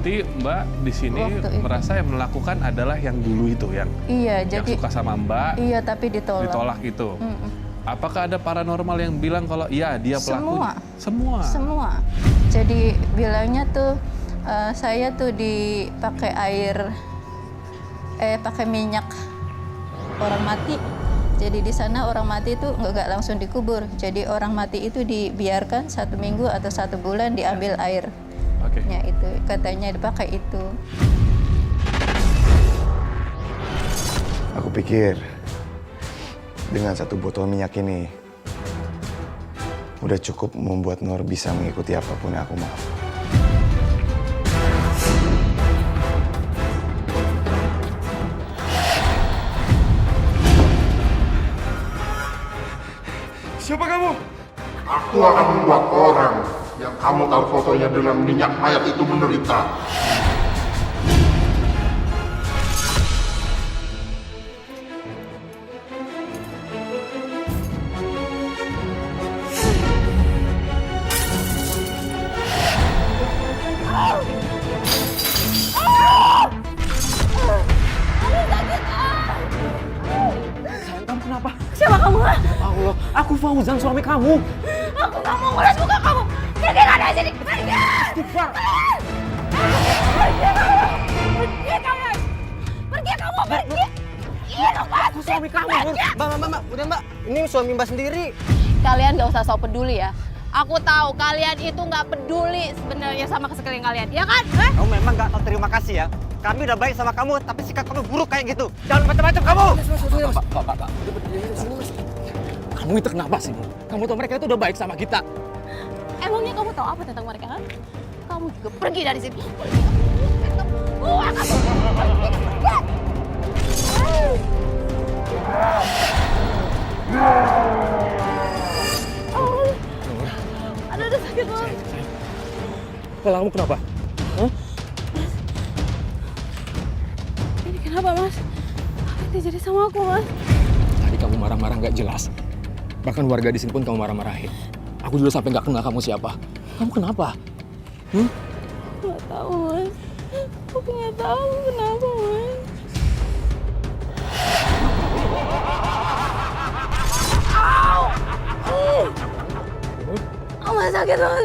Berarti Mbak di sini merasa yang melakukan adalah yang dulu itu, yang jadi suka sama Mbak. Iya, tapi ditolak. Ditolak itu. Apakah ada paranormal yang bilang kalau iya dia pelakunya? Semua. Jadi bilangnya tuh saya tuh dipakai pakai minyak orang mati. Jadi di sana orang mati itu nggak langsung dikubur. Jadi orang mati itu dibiarkan 1 minggu atau 1 bulan diambil air. Ya itu katanya dipakai itu. Aku pikir dengan 1 botol minyak ini udah cukup membuat Nur bisa mengikuti apapun yang aku mau. Siapa kamu? Aku akan membuat orang yang kamu tahu fotonya dengan minyak mayat itu menderita. Kamu kenapa? Siapa kamu? Allah, aku Fauzan, suami kamu. Aku gak mau ngulas muka kamu. Pergi dari sini. Pergi. Istighfar. Pergi kalian. Pergi kamu, pergi. Iya, Aku suami kamu. Mbak, udah Mbak. Ini suami Mbak sendiri. Kalian gak usah sok peduli ya. Aku tahu kalian itu nggak peduli sebenarnya sama sekeliling kalian, ya kan? Kamu memang nggak tahu terima kasih ya. Kami udah baik sama kamu, tapi sikap kamu buruk kayak gitu. Jangan macam-macam kamu. Pak. Kamu itu kenapa sih? Kamu tahu mereka itu udah baik sama kita. Emangnya kamu tahu apa tentang mereka kan? Kamu juga pergi dari sini. Aduh, sakit banget. Kepala kamu kenapa? Hah? Ini kenapa, Mas? Apa yang terjadi sama aku, Mas? Tadi kamu marah-marah nggak jelas. Bahkan warga di sini pun kamu marah-marahin. Aku dulu sampai nggak kenal kamu siapa. Kamu kenapa? Nggak tahu, Mas. Aku nggak tahu kenapa, Mas. Oh, Mas, sakit banget.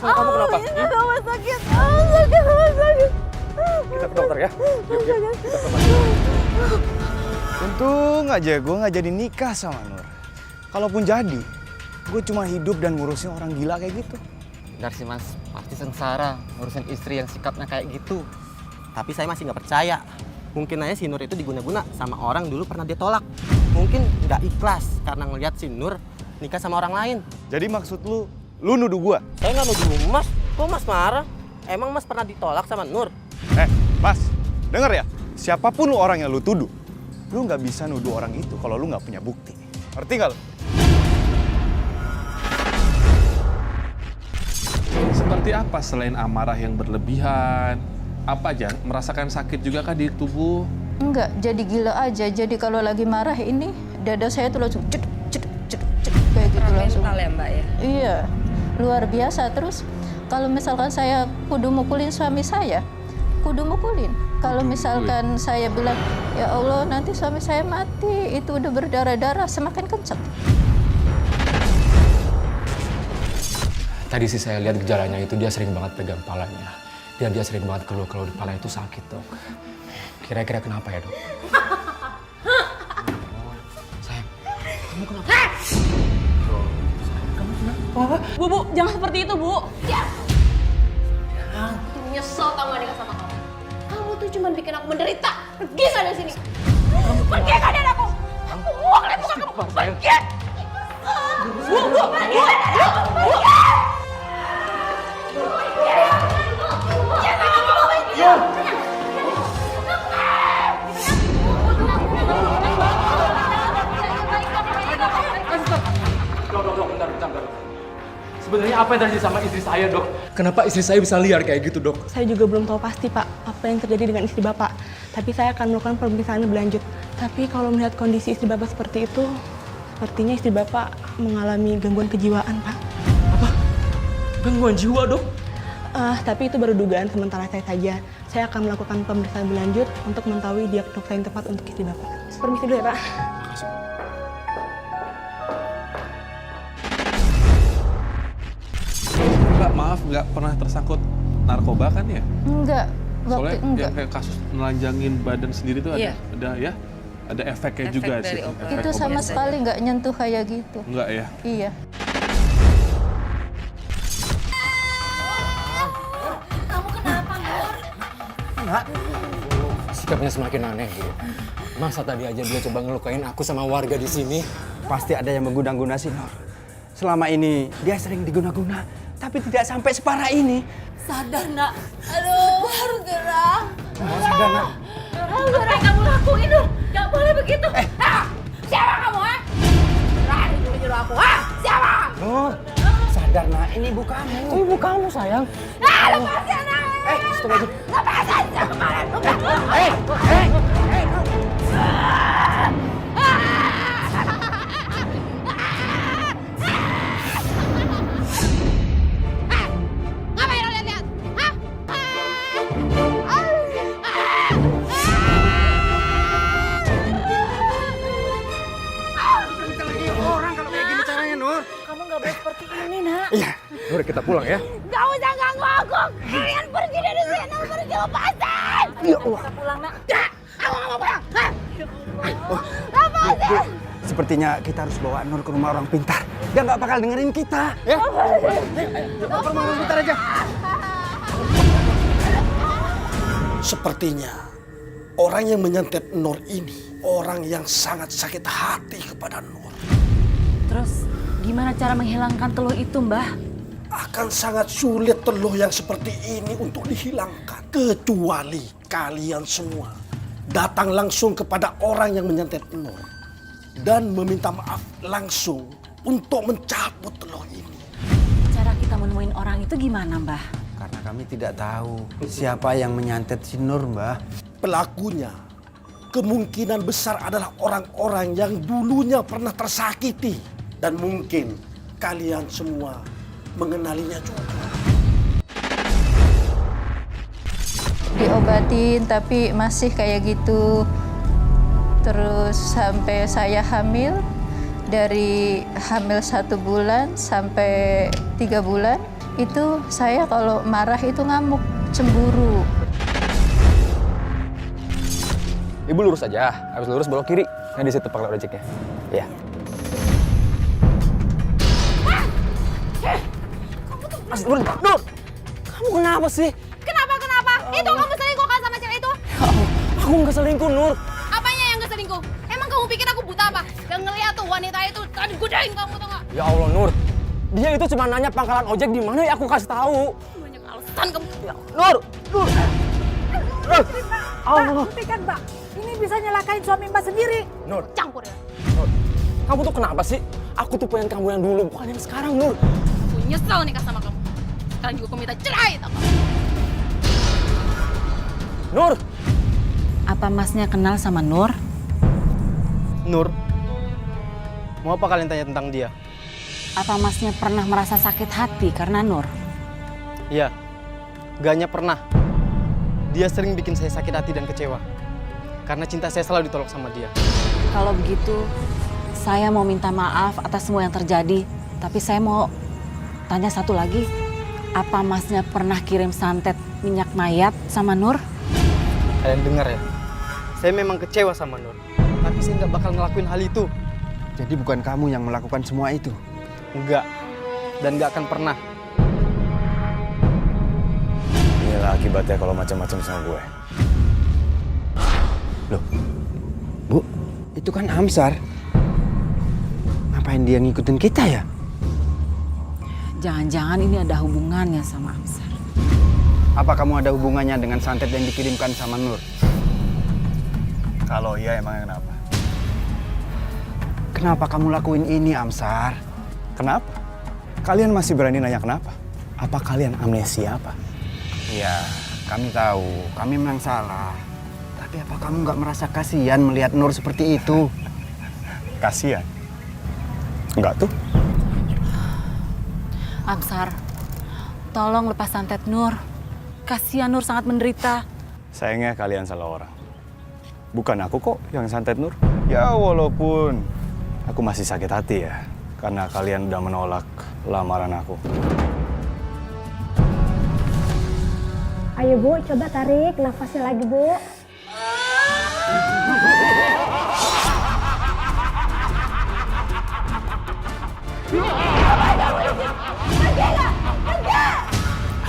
Kamu kenapa? Mas, sakit. Sakit. Kita ke dokter ya. Yuk, kita ke dokter. Untung aja gue nggak jadi nikah sama Nur. Kalaupun jadi, gue cuma hidup dan ngurusin orang gila kayak gitu. Benar sih Mas, pasti sengsara ngurusin istri yang sikapnya kayak gitu. Tapi saya masih nggak percaya. Mungkin aja si Nur itu diguna-guna sama orang dulu pernah dia tolak. Mungkin nggak ikhlas karena ngelihat si Nur nikah sama orang lain. Jadi maksud lu nuduh gue? Saya nggak nuduh Mas, kok Mas marah? Emang Mas pernah ditolak sama Nur? Mas, denger ya, siapapun lu orang yang lu tuduh, lu nggak bisa nuduh orang itu kalau lu nggak punya bukti. Ngerti nggak lu? Seperti apa selain amarah yang berlebihan? Apa aja? Merasakan sakit juga kah di tubuh? Enggak, jadi gila aja. Jadi kalau lagi marah ini, dada saya tuh langsung cedek kayak gitu langsung. Mental ya Mbak ya? Iya, luar biasa. Terus kalau misalkan saya kudu mukulin suami saya, kudu mukulin. Kalau misalkan saya bilang, ya Allah nanti suami saya mati, itu udah berdarah-darah, semakin kenceng. Tadi sih saya lihat gejalanya itu dia sering banget pegang palanya. Dan dia sering banget keluh-keluh di palanya itu sakit, Dok. Kira-kira kenapa ya, Dok? Sayang, kamu kenapa? Kamu kenapa? Bu, jangan seperti itu, Bu. Ya. Aku tuh nyesel tau gak nikah sama kamu. Kamu tuh cuma bikin aku menderita. Pergi sana dari sini. Pergi kan dari aku. Aku muak lihat muka kamu. Pergi. Bu. Bentar. Sebenarnya apa yang terjadi sama istri saya, Dok? Kenapa istri saya bisa liar kayak gitu, Dok? Saya juga belum tahu pasti, Pak, apa yang terjadi dengan istri Bapak. Tapi saya akan melakukan pemeriksaan lebih lanjut. Tapi kalau melihat kondisi istri Bapak seperti itu, sepertinya istri Bapak mengalami gangguan kejiwaan, Pak. Apa? Gangguan jiwa, Dok? Tapi itu baru dugaan sementara saya saja. Saya akan melakukan pemeriksaan lebih lanjut untuk mengetahui diagnosa yang tepat untuk istri Bapak. Permisi dulu ya, Pak. Mbak, maaf, nggak pernah tersangkut narkoba kan ya? Enggak, Soalnya enggak. yang kayak kasus nelanjangin badan sendiri tuh Iya. ada efeknya juga dari sih. obat. Itu sama sekali nggak nyentuh kayak gitu. Enggak ya? Iya. Kamu kenapa, Nur? Sikapnya semakin aneh, Bu. Masa tadi aja dia coba ngelukain aku sama warga di sini? Pasti ada yang mengguna-guna si Nur. Selama ini dia sering diguna-guna, tapi tidak sampai separah ini. Sadar, nak. Aduh, harus gerak. Sadar, Nak. Nur, yang kamu lakuin, Nur. Gak boleh begitu. Siapa kamu, ha? Berani nyuruh aku, ha? Siapa? Nur, sadar, Nak. Ini ibu kamu. Ibu kamu, sayang. Lepasin, nak. Stop aja. Lepasin, saya kemarin. Ngapain lo lihat-lihat? Hah? Orang kalau kayak gini caranya, Nur. Kamu nggak boleh seperti ini, nak. Iya. Nur, kita pulang ya. Gak usah ganggu aku. Kalian pergi dari sini, pergi lepasin. Ya Allah. Kita pulang, nak. Aku nggak mau pulang. Hah? Bu, Lepasin. sepertinya kita harus bawa Nur ke rumah orang pintar. Dia nggak bakal dengerin kita. Ya? Bawa ke rumah orang pintar aja. Sepertinya orang yang menyantet Nur ini orang yang sangat sakit hati kepada Nur. Terus gimana cara menghilangkan teluh itu, Mbah? Akan sangat sulit teluh yang seperti ini untuk dihilangkan. Kecuali kalian semua datang langsung kepada orang yang menyantet Nur dan meminta maaf langsung untuk mencabut teluh ini. Cara kita menemuin orang itu gimana, Mbah? Karena kami tidak tahu siapa yang menyantet si Nur, Mbah. Pelakunya kemungkinan besar adalah orang-orang yang dulunya pernah tersakiti. Dan mungkin kalian semua mengenalinya juga. Diobatin tapi masih kayak gitu. Terus sampai saya hamil, dari hamil 1 bulan sampai 3 bulan, itu saya kalau marah itu ngamuk, cemburu. Ibu lurus aja. Habis lurus belok kiri. Nah, di situ pakai ojeknya. Iya. Nur, kamu kenapa sih? Kenapa? Itu kamu selingkuh kan sama cewek itu? Aku nggak selingkuh, Nur. Apanya yang gak selingkuh? Emang kamu pikir aku buta apa? Gak ngeliat tuh wanita itu tadi godain kamu, tau gak? Ya Allah, Nur. Dia itu cuma nanya pangkalan ojek di mana ya aku kasih tahu. Banyak alasan kamu. Nur. Allah. Buktikan, Mbak. Ini bisa nyelakain suami Mbak sendiri. Nur, Campur ya. kamu tuh kenapa sih? Aku tuh pengen kamu yang dulu, bukan yang sekarang, Nur. Aku nyesel nikah sama kamu. Sekarang juga aku minta cerai, tau gak? Nur! Apa masnya kenal sama Nur? Nur. Mau apa kalian tanya tentang dia? Apa masnya pernah merasa sakit hati karena Nur? Iya. Gak hanya pernah. Dia sering bikin saya sakit hati dan kecewa. Karena cinta saya selalu ditolak sama dia. Kalau begitu, saya mau minta maaf atas semua yang terjadi. Tapi saya mau tanya satu lagi. Apa masnya pernah kirim santet minyak mayat sama Nur? Kalian dengar ya? Saya memang kecewa sama Nur. Tapi saya nggak bakal ngelakuin hal itu. Jadi bukan kamu yang melakukan semua itu? Enggak. Dan nggak akan pernah. Inilah akibatnya kalau macam-macam sama gue. Loh, Bu, itu kan Amsar. Ngapain dia ngikutin kita ya? Jangan-jangan ini ada hubungannya sama Amsar. Apa kamu ada hubungannya dengan santet yang dikirimkan sama Nur? Kalau iya, emangnya kenapa? Kenapa kamu lakuin ini, Amsar? Kenapa? Kalian masih berani nanya kenapa? Apa kalian amnesia apa? Iya, kami tahu. Kami memang salah. Tapi apa kamu nggak merasa kasihan melihat Nur seperti itu? Kasihan? Enggak tuh. Amsar, Tolong lepas santet Nur. Kasihan Nur sangat menderita. Sayangnya kalian salah orang. Bukan aku kok yang santet Nur. Ya walaupun aku masih sakit hati ya, karena kalian udah menolak lamaran aku. Ayo Bu, coba tarik nafasnya lagi Bu.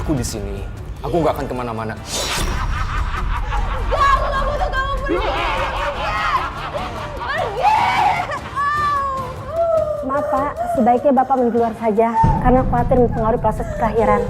Aku di sini. Aku nggak akan kemana-mana. Aku nggak butuh kamu pergi. Pergi. Maaf Pak, sebaiknya Bapak mengeluar saja karena khawatir mempengaruhi proses kelahiran.